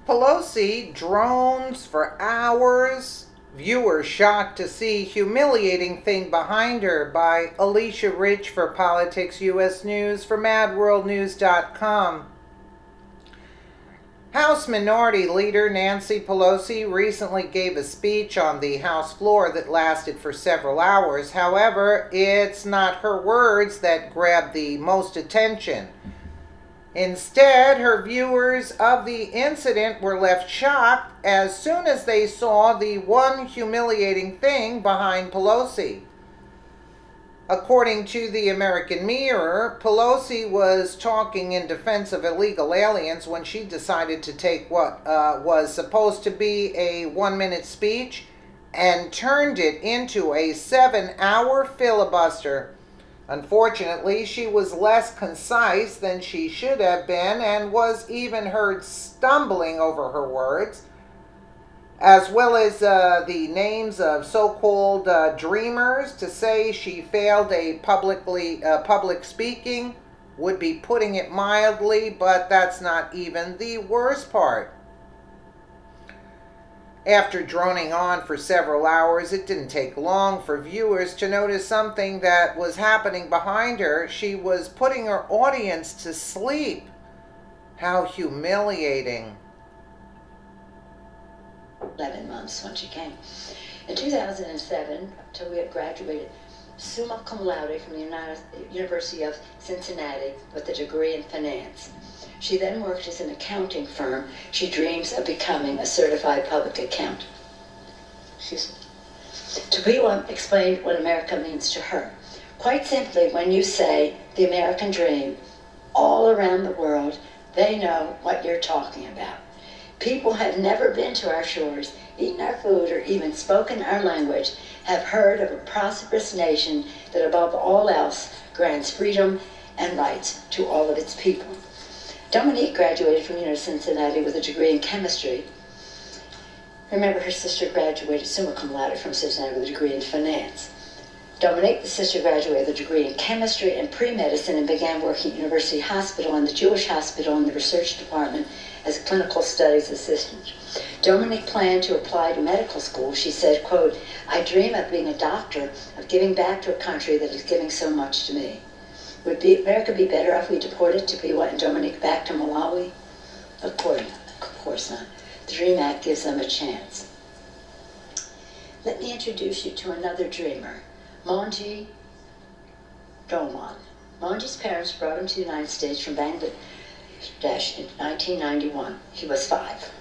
Pelosi drones for hours. Viewers shocked to see humiliating thing behind her by Alicia Rich for Politics US News for MadWorldNews.com. House Minority Leader Nancy Pelosi recently gave a speech on the House floor that lasted for several hours. However, it's not her words that grabbed the most attention. Instead, her viewers of the incident were left shocked as soon as they saw the one humiliating thing behind Pelosi. According to the American Mirror, Pelosi was talking in defense of illegal aliens when she decided to take what was supposed to be a 1-minute speech and turned it into a 7-hour filibuster. Unfortunately, she was less concise than she should have been and was even heard stumbling over her words, as well as the names of so-called dreamers. To say she failed public speaking would be putting it mildly, but that's not even the worst part. After droning on for several hours, it didn't take long for viewers to notice something that was happening behind her. She was putting her audience to sleep. How humiliating. 11 months when she came. In 2007, until we had graduated summa cum laude from the University of Cincinnati with a degree in finance. She then worked as an accounting firm. She dreams of becoming a certified public accountant. Tawiwa explained what America means to her. Quite simply, when you say the American dream, all around the world, they know what you're talking about. People have never been to our shores, eaten our food, or even spoken our language, have heard of a prosperous nation that above all else grants freedom and rights to all of its people. Dominique graduated from the University of Cincinnati with a degree in chemistry. Remember, her sister graduated summa cum laude from Cincinnati with a degree in finance. Dominique, the sister, graduated with a degree in chemistry and pre-medicine and began working at University Hospital and the Jewish Hospital in the research department as a clinical studies assistant. Dominique planned to apply to medical school. She said, quote, "I dream of being a doctor, of giving back to a country that is giving so much to me. Would America be better if we deported Tawiwa and Dominique back to Malawi? Of course not. The DREAM Act gives them a chance." Let me introduce you to another dreamer, Manji Doman. Manji's parents brought him to the United States from Bangladesh in 1991. He was 5.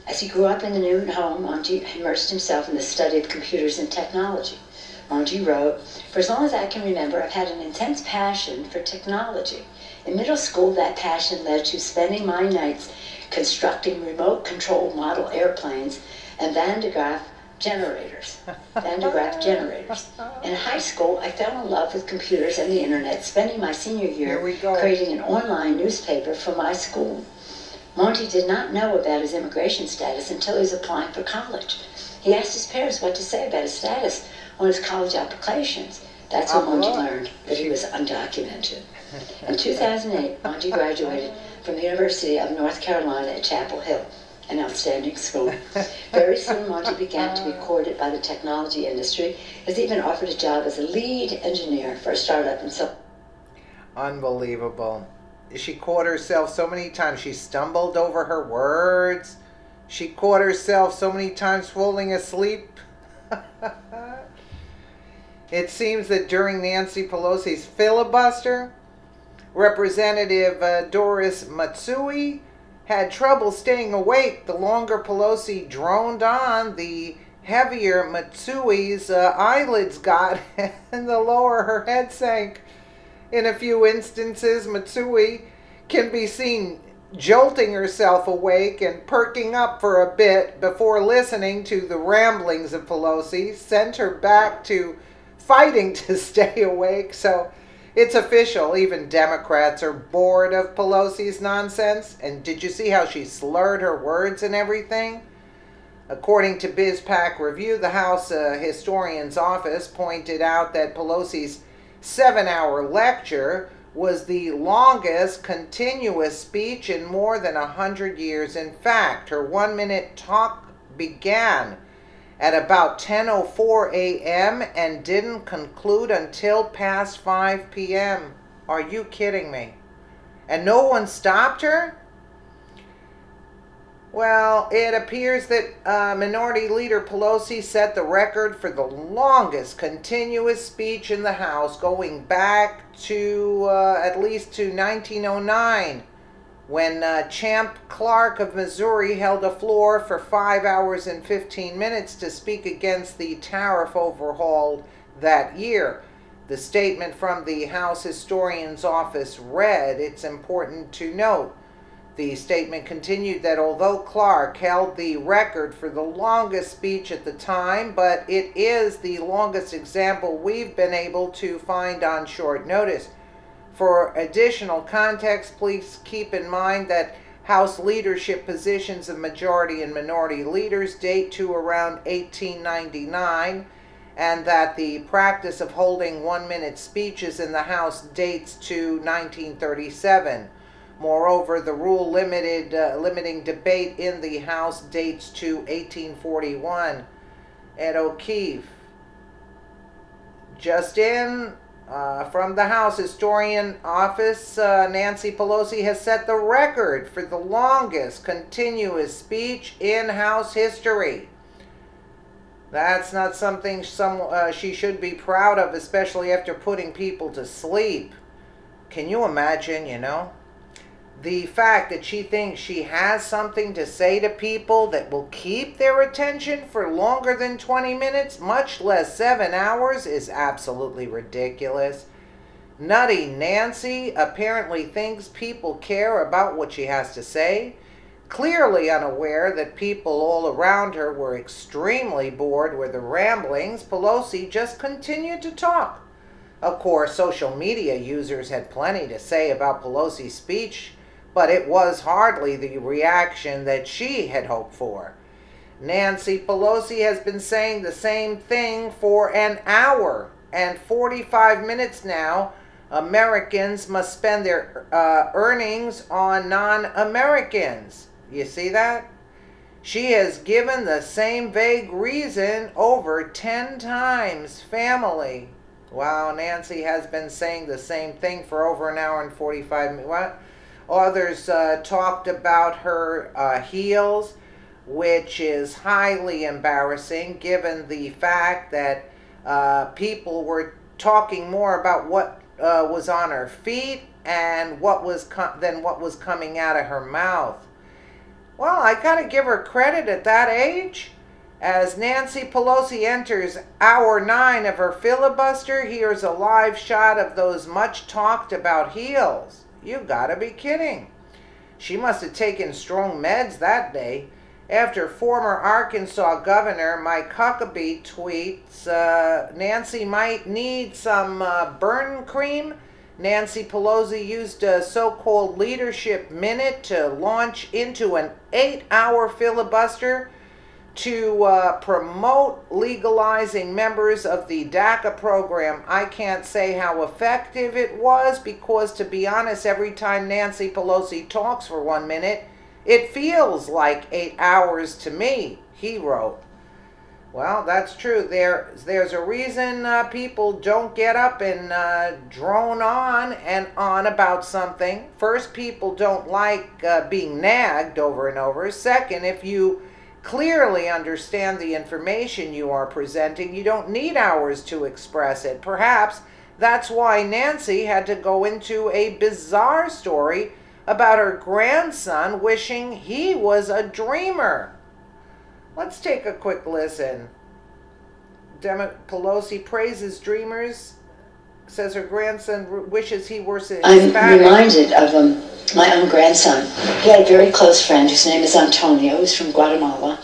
As he grew up in the new home, Manji immersed himself in the study of computers and technology. Manji wrote, "For as long as I can remember, I've had an intense passion for technology. In middle school, that passion led to spending my nights constructing remote-controlled model airplanes and Van de Graaff generators. In high school, I fell in love with computers and the internet, spending my senior year creating an online newspaper for my school." Monty did not know about his immigration status until he was applying for college. He asked his parents what to say about his status on his college applications. That's when Monty learned that he was undocumented. In 2008, Monty graduated from the University of North Carolina at Chapel Hill, an outstanding school. Very soon, Monty began to be courted by the technology industry. He was even offered a job as a lead engineer for a startup in Unbelievable. She caught herself so many times. She stumbled over her words. She caught herself so many times falling asleep. It seems that during Nancy Pelosi's filibuster, Representative Doris Matsui had trouble staying awake. The longer Pelosi droned on, the heavier Matsui's eyelids got and the lower her head sank. In a few instances, Matsui can be seen jolting herself awake and perking up for a bit before listening to the ramblings of Pelosi, sent her back to fighting to stay awake. So it's official. Even Democrats are bored of Pelosi's nonsense. And did you see how she slurred her words and everything? According to BizPac Review, the House historian's office pointed out that Pelosi's 7-hour lecture was the longest continuous speech in more than 100 years. In fact, her 1-minute talk began at about 10:04 a.m. and didn't conclude until past 5 p.m. Are you kidding me? And no one stopped her? Well, it appears that Minority Leader Pelosi set the record for the longest continuous speech in the House, going back to at least to 1909, when Champ Clark of Missouri held a floor for 5 hours and 15 minutes to speak against the tariff overhaul that year. The statement from the House Historian's Office read, it's important to note, the statement continued that although Clark held the record for the longest speech at the time, but it is the longest example we've been able to find on short notice. For additional context, please keep in mind that House leadership positions of majority and minority leaders date to around 1899, and that the practice of holding 1-minute speeches in the House dates to 1937. Moreover, the rule limiting debate in the House dates to 1841. Ed O'Keefe. Just in, from the House Historian Office, Nancy Pelosi has set the record for the longest continuous speech in House history. That's not something she should be proud of, especially after putting people to sleep. Can you imagine, the fact that she thinks she has something to say to people that will keep their attention for longer than 20 minutes, much less 7 hours, is absolutely ridiculous. Nutty Nancy apparently thinks people care about what she has to say. Clearly unaware that people all around her were extremely bored with her ramblings, Pelosi just continued to talk. Of course, social media users had plenty to say about Pelosi's speech, but it was hardly the reaction that she had hoped for. Nancy Pelosi has been saying the same thing for an hour and 45 minutes now. Americans must spend their earnings on non-Americans. You see that? She has given the same vague reason over 10 times. Family. Wow, Nancy has been saying the same thing for over an hour and 45 minutes. What? Others talked about her heels, which is highly embarrassing given the fact that people were talking more about what was on her feet and than what was coming out of her mouth. Well, I gotta give her credit at that age. As Nancy Pelosi enters hour 9 of her filibuster, here's a live shot of those much talked about heels. You gotta be kidding. She must have taken strong meds that day. After former Arkansas Governor Mike Huckabee tweets, Nancy might need some burn cream. Nancy Pelosi used a so-called leadership minute to launch into an 8-hour filibuster to promote legalizing members of the DACA program. I can't say how effective it was because, to be honest, every time Nancy Pelosi talks for 1 minute, it feels like 8 hours to me, he wrote. Well, that's true. There's a reason people don't get up and drone on and on about something. First, people don't like being nagged over and over. Second, if you clearly understand the information you are presenting, you don't need hours to express it. Perhaps that's why Nancy had to go into a bizarre story about her grandson wishing he was a dreamer. Let's take a quick listen. Pelosi praises dreamers, says her grandson wishes he were Hispanic. I'm reminded of my own grandson. He had a very close friend whose name is Antonio. He's from Guatemala.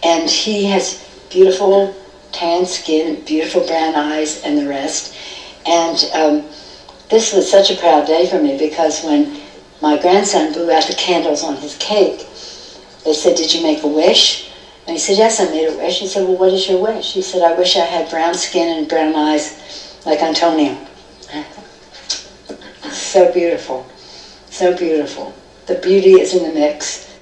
And he has beautiful tan skin, beautiful brown eyes, and the rest. And this was such a proud day for me because when my grandson blew out the candles on his cake, they said, "Did you make a wish?" And he said, "Yes, I made a wish." He said, "Well, what is your wish?" He said, "I wish I had brown skin and brown eyes like Antonio." So so beautiful. So beautiful. The beauty is in the mix.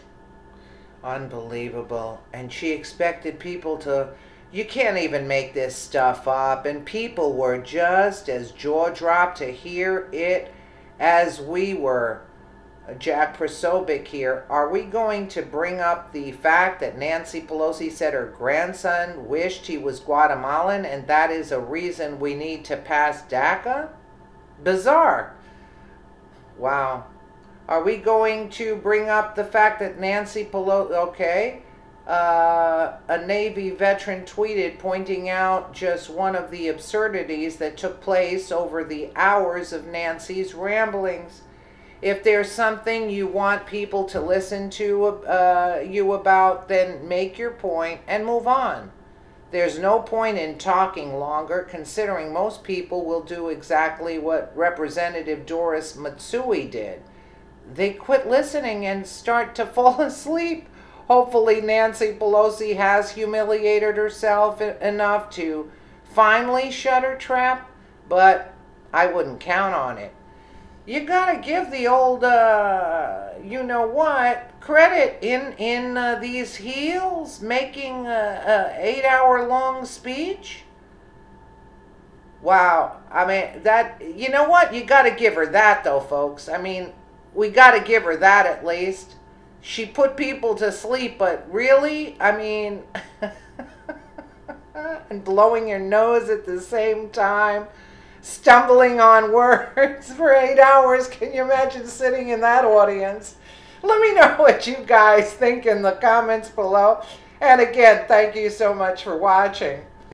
Unbelievable. And she expected people to, you can't even make this stuff up. And people were just as jaw-dropped to hear it as we were. Jack Prosobic here. Are we going to bring up the fact that Nancy Pelosi said her grandson wished he was Guatemalan and that is a reason we need to pass DACA? Bizarre. Wow. Are we going to bring up the fact that Nancy Pelosi, okay, a Navy veteran tweeted pointing out just one of the absurdities that took place over the hours of Nancy's ramblings. If there's something you want people to listen to you about, then make your point and move on. There's no point in talking longer, considering most people will do exactly what Representative Doris Matsui did. They quit listening and start to fall asleep. Hopefully Nancy Pelosi has humiliated herself enough to finally shut her trap, but I wouldn't count on it. You gotta give the old, you-know-what, credit in these heels making a 8-hour-long speech. Wow, I mean, that, you know what, you gotta give her that though, folks. I mean, we gotta give her that at least. She put people to sleep, but really, I mean, and blowing your nose at the same time, stumbling on words for 8 hours. Can you imagine sitting in that audience? Let me know what you guys think in the comments below. And again, thank you so much for watching.